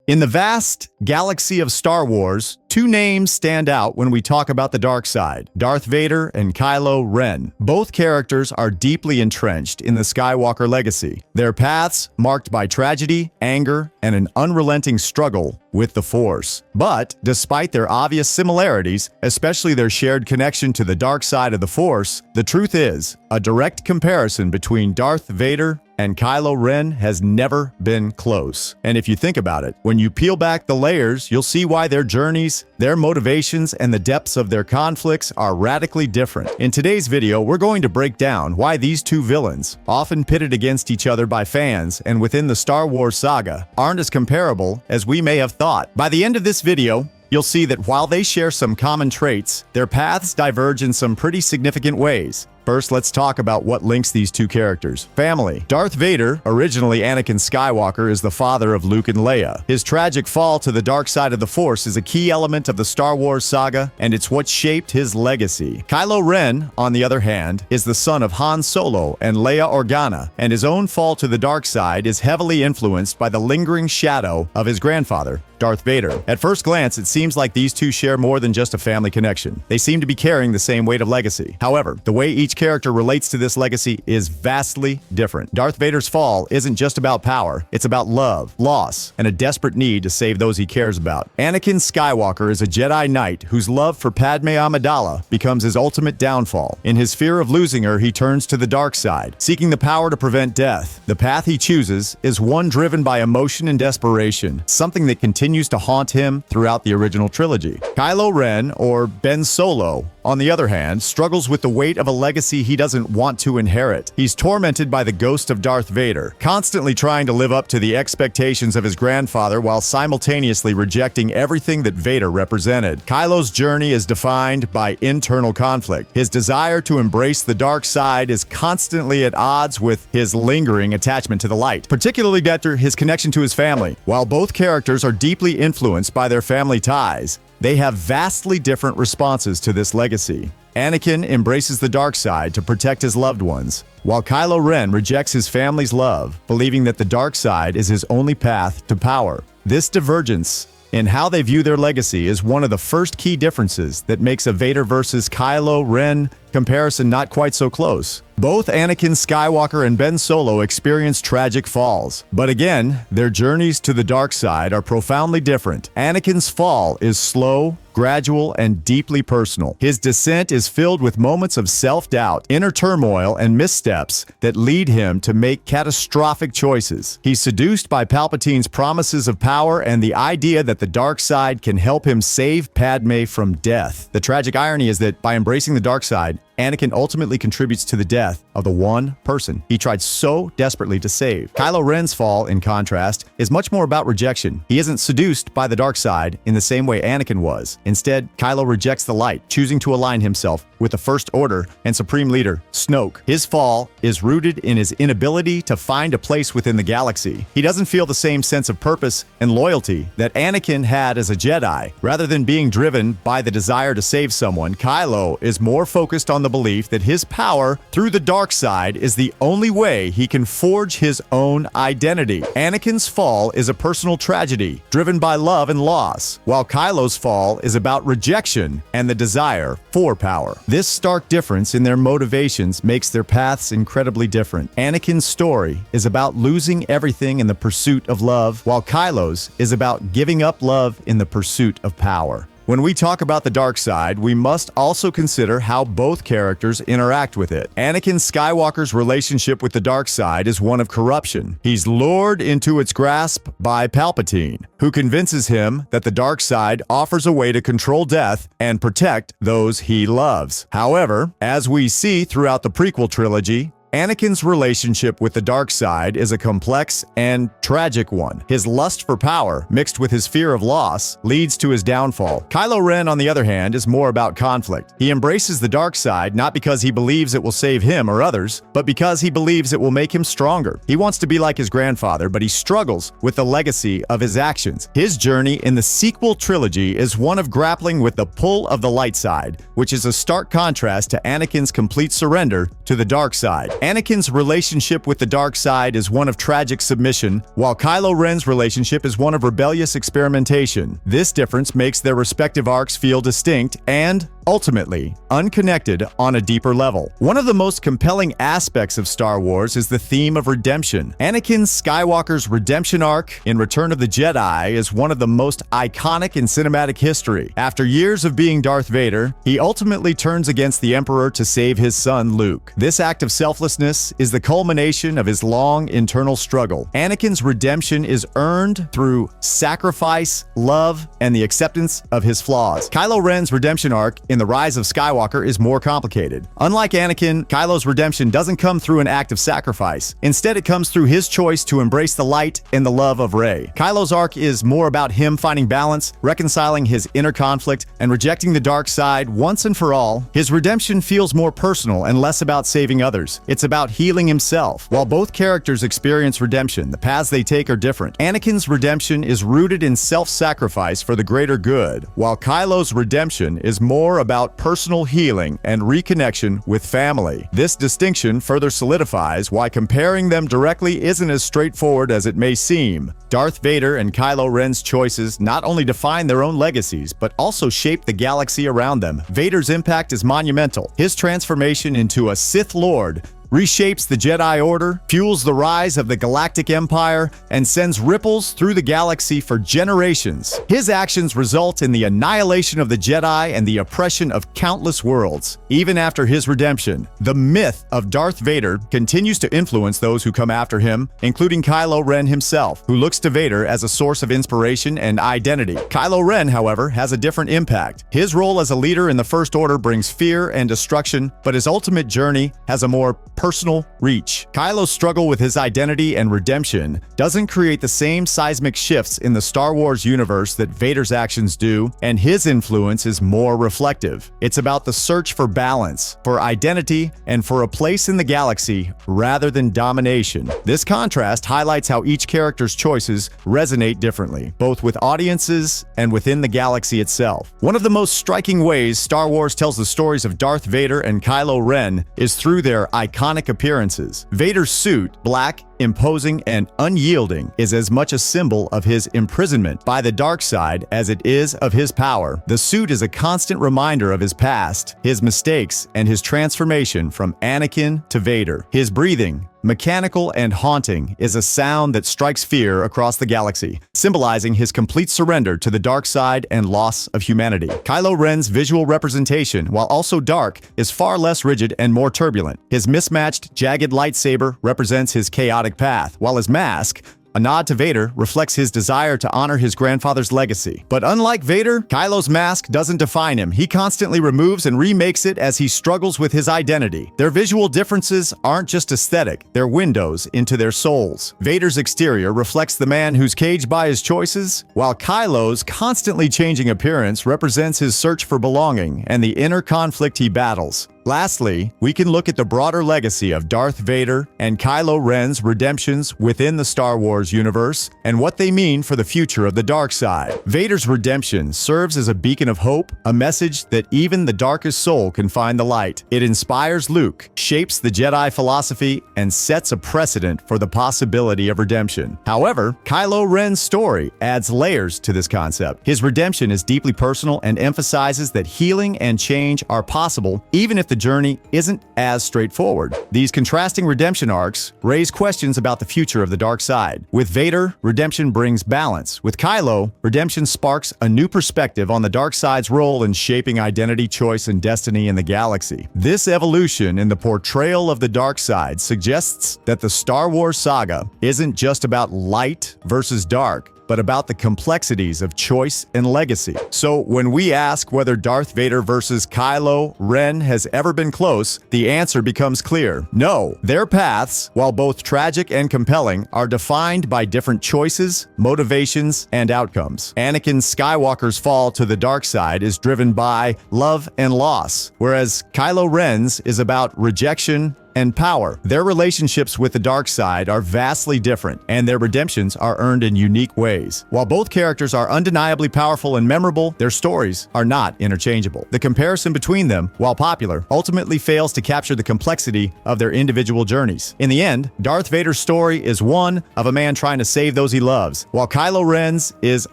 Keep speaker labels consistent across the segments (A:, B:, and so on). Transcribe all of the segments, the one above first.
A: In the vast galaxy of Star Wars, two names stand out when we talk about the dark side: Darth Vader and Kylo Ren. Both characters are deeply entrenched in the Skywalker legacy, their paths marked by tragedy, anger, and an unrelenting struggle with the Force. But despite their obvious similarities, especially their shared connection to the dark side of the Force, the truth is, a direct comparison between Darth Vader and Kylo Ren has never been close. And if you think about it, when you peel back the layers, you'll see why their journeys, their motivations, and the depths of their conflicts are radically different. In today's video, we're going to break down why these two villains, often pitted against each other by fans and within the Star Wars saga, aren't as comparable as we may have thought. By the end of this video, you'll see that while they share some common traits, their paths diverge in some pretty significant ways. First, let's talk about what links these two characters. Family. Darth Vader, originally Anakin Skywalker, is the father of Luke and Leia. His tragic fall to the dark side of the Force is a key element of the Star Wars saga, and it's what shaped his legacy. Kylo Ren, on the other hand, is the son of Han Solo and Leia Organa, and his own fall to the dark side is heavily influenced by the lingering shadow of his grandfather, Darth Vader. At first glance, it seems like these two share more than just a family connection. They seem to be carrying the same weight of legacy. However, the way each character relates to this legacy is vastly different. Darth Vader's fall isn't just about power, it's about love, loss, and a desperate need to save those he cares about. Anakin Skywalker is a Jedi Knight whose love for Padme Amidala becomes his ultimate downfall. In his fear of losing her, he turns to the dark side, seeking the power to prevent death. The path he chooses is one driven by emotion and desperation, something that continues to haunt him throughout the original trilogy. Kylo Ren, or Ben Solo, on the other hand, struggles with the weight of a legacy he doesn't want to inherit. He's tormented by the ghost of Darth Vader, constantly trying to live up to the expectations of his grandfather while simultaneously rejecting everything that Vader represented. Kylo's journey is defined by internal conflict. His desire to embrace the dark side is constantly at odds with his lingering attachment to the light, particularly after his connection to his family. While both characters are deeply influenced by their family ties, they have vastly different responses to this legacy. Anakin embraces the dark side to protect his loved ones, while Kylo Ren rejects his family's love, believing that the dark side is his only path to power. This divergence in how they view their legacy is one of the first key differences that makes a Vader versus Kylo Ren comparison not quite so close. Both Anakin Skywalker and Ben Solo experience tragic falls, but again, their journeys to the dark side are profoundly different. Anakin's fall is slow, gradual, and deeply personal. His descent is filled with moments of self-doubt, inner turmoil, and missteps that lead him to make catastrophic choices. He's seduced by Palpatine's promises of power and the idea that the dark side can help him save Padme from death. The tragic irony is that by embracing the dark side, Anakin ultimately contributes to the death of the one person he tried so desperately to save. Kylo Ren's fall, in contrast, is much more about rejection. He isn't seduced by the dark side in the same way Anakin was. Instead, Kylo rejects the light, choosing to align himself with the First Order and Supreme Leader, Snoke. His fall is rooted in his inability to find a place within the galaxy. He doesn't feel the same sense of purpose and loyalty that Anakin had as a Jedi. Rather than being driven by the desire to save someone, Kylo is more focused on the belief that his power through the dark side is the only way he can forge his own identity. Anakin's fall is a personal tragedy driven by love and loss, while Kylo's fall is about rejection and the desire for power. This stark difference in their motivations makes their paths incredibly different. Anakin's story is about losing everything in the pursuit of love, while Kylo's is about giving up love in the pursuit of power. When we talk about the dark side, we must also consider how both characters interact with it. Anakin Skywalker's relationship with the dark side is one of corruption. He's lured into its grasp by Palpatine, who convinces him that the dark side offers a way to control death and protect those he loves. However, as we see throughout the prequel trilogy, Anakin's relationship with the dark side is a complex and tragic one. His lust for power, mixed with his fear of loss, leads to his downfall. Kylo Ren, on the other hand, is more about conflict. He embraces the dark side not because he believes it will save him or others, but because he believes it will make him stronger. He wants to be like his grandfather, but he struggles with the legacy of his actions. His journey in the sequel trilogy is one of grappling with the pull of the light side, which is a stark contrast to Anakin's complete surrender to the dark side. Anakin's relationship with the dark side is one of tragic submission, while Kylo Ren's relationship is one of rebellious experimentation. This difference makes their respective arcs feel distinct and, ultimately, unconnected on a deeper level. One of the most compelling aspects of Star Wars is the theme of redemption. Anakin Skywalker's redemption arc in Return of the Jedi is one of the most iconic in cinematic history. After years of being Darth Vader, he ultimately turns against the Emperor to save his son Luke. This act of selflessness is the culmination of his long internal struggle. Anakin's redemption is earned through sacrifice, love, and the acceptance of his flaws. Kylo Ren's redemption arc in The Rise of Skywalker is more complicated. Unlike Anakin, Kylo's redemption doesn't come through an act of sacrifice. Instead, it comes through his choice to embrace the light and the love of Rey. Kylo's arc is more about him finding balance, reconciling his inner conflict, and rejecting the dark side once and for all. His redemption feels more personal and less about saving others. It's about healing himself. While both characters experience redemption, the paths they take are different. Anakin's redemption is rooted in self-sacrifice for the greater good, while Kylo's redemption is more about personal healing and reconnection with family. This distinction further solidifies why comparing them directly isn't as straightforward as it may seem. Darth Vader and Kylo Ren's choices not only define their own legacies, but also shape the galaxy around them. Vader's impact is monumental. His transformation into a Sith Lord reshapes the Jedi Order, fuels the rise of the Galactic Empire, and sends ripples through the galaxy for generations. His actions result in the annihilation of the Jedi and the oppression of countless worlds. Even after his redemption, the myth of Darth Vader continues to influence those who come after him, including Kylo Ren himself, who looks to Vader as a source of inspiration and identity. Kylo Ren, however, has a different impact. His role as a leader in the First Order brings fear and destruction, but his ultimate journey has a more personal reach. Kylo's struggle with his identity and redemption doesn't create the same seismic shifts in the Star Wars universe that Vader's actions do, and his influence is more reflective. It's about the search for balance, for identity, and for a place in the galaxy rather than domination. This contrast highlights how each character's choices resonate differently, both with audiences and within the galaxy itself. One of the most striking ways Star Wars tells the stories of Darth Vader and Kylo Ren is through their iconic appearances. Vader's suit, black, imposing, and unyielding, is as much a symbol of his imprisonment by the dark side as it is of his power. The suit is a constant reminder of his past, his mistakes, and his transformation from Anakin to Vader. His breathing, mechanical and haunting, is a sound that strikes fear across the galaxy, symbolizing his complete surrender to the dark side and loss of humanity. Kylo Ren's visual representation, while also dark, is far less rigid and more turbulent. His mismatched, jagged lightsaber represents his chaotic path, while his mask, a nod to Vader, reflects his desire to honor his grandfather's legacy. But unlike Vader, Kylo's mask doesn't define him. He constantly removes and remakes it as he struggles with his identity. Their visual differences aren't just aesthetic, they're windows into their souls. Vader's exterior reflects the man who's caged by his choices, while Kylo's constantly changing appearance represents his search for belonging and the inner conflict he battles. Lastly, we can look at the broader legacy of Darth Vader and Kylo Ren's redemptions within the Star Wars universe and what they mean for the future of the dark side. Vader's redemption serves as a beacon of hope, a message that even the darkest soul can find the light. It inspires Luke, shapes the Jedi philosophy, and sets a precedent for the possibility of redemption. However, Kylo Ren's story adds layers to this concept. His redemption is deeply personal and emphasizes that healing and change are possible even if the journey isn't as straightforward. These contrasting redemption arcs raise questions about the future of the dark side. With Vader, redemption brings balance. With Kylo, redemption sparks a new perspective on the dark side's role in shaping identity, choice, and destiny in the galaxy. This evolution in the portrayal of the dark side suggests that the Star Wars saga isn't just about light versus dark, but about the complexities of choice and legacy. So when we ask whether Darth Vader versus Kylo Ren has ever been close, the answer becomes clear. No, their paths, while both tragic and compelling, are defined by different choices, motivations, and outcomes. Anakin Skywalker's fall to the dark side is driven by love and loss, whereas Kylo Ren's is about rejection and power. Their relationships with the dark side are vastly different, and their redemptions are earned in unique ways. While both characters are undeniably powerful and memorable, their stories are not interchangeable. The comparison between them, while popular, ultimately fails to capture the complexity of their individual journeys. In the end, Darth Vader's story is one of a man trying to save those he loves, while Kylo Ren's is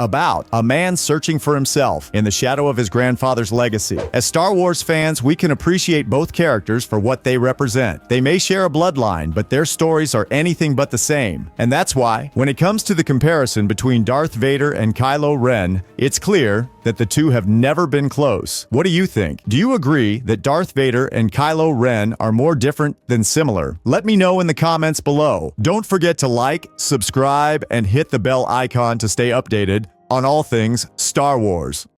A: about a man searching for himself in the shadow of his grandfather's legacy. As Star Wars fans, we can appreciate both characters for what they represent. They may share a bloodline, but their stories are anything but the same. And that's why, when it comes to the comparison between Darth Vader and Kylo Ren, it's clear that the two have never been close. What do you think? Do you agree that Darth Vader and Kylo Ren are more different than similar? Let me know in the comments below. Don't forget to like, subscribe, and hit the bell icon to stay updated on all things Star Wars.